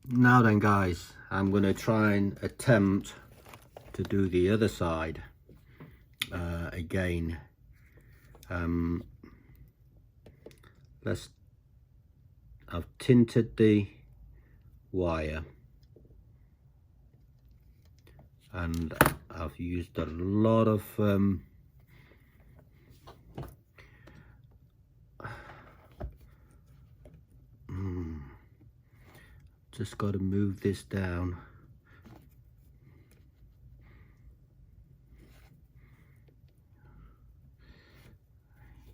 Now then guys, I'm going to try and attempt to do the other side again. I've tinted the wire and I've used a lot of just got to move this down.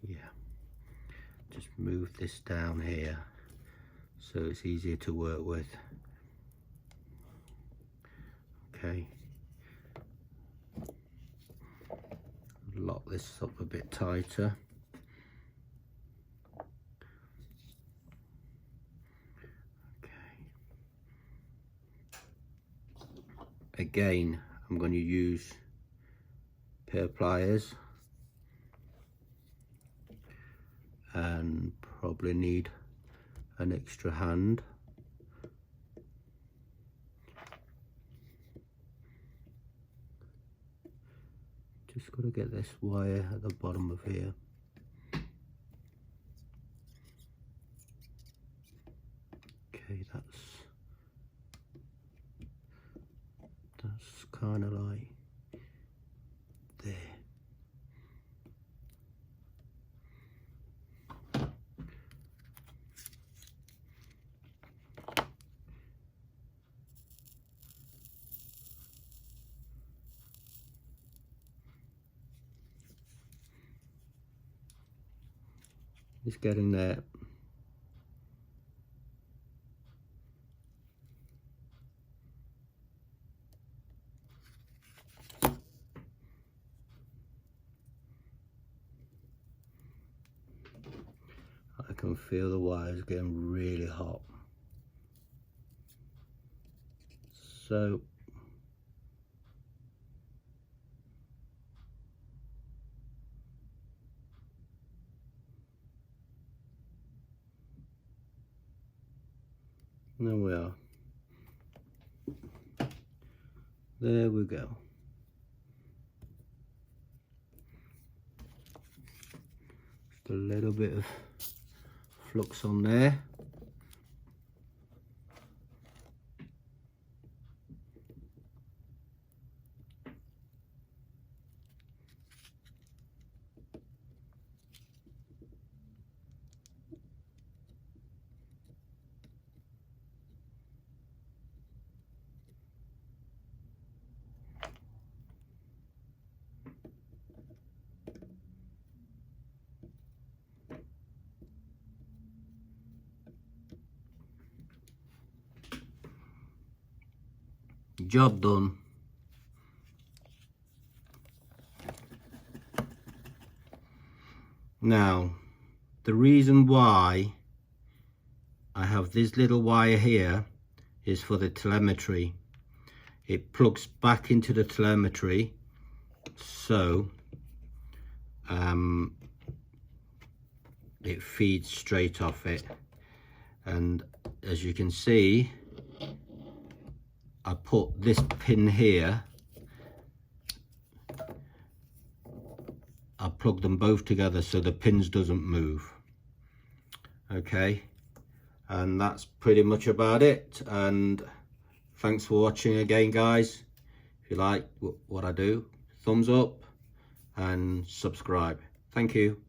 Yeah, just move this down here so it's easier to work with. Okay, lock this up a bit tighter. Again, I'm going to use a pair of pliers and probably need an extra hand. Just got to get this wire at the bottom of here. Okay, that's kind of like there. It's getting there. I can feel the wires getting really hot. So there we are. There we go. Just a little bit of flux on there. Job done. Now, the reason why I have this little wire here is for the telemetry. It plugs back into the telemetry, so it feeds straight off it. And as you can see, I put this pin here, I plug them both together so the pins doesn't move. Okay, and that's pretty much about it. And thanks for watching again, guys. If you like what I do, thumbs up and subscribe. Thank you.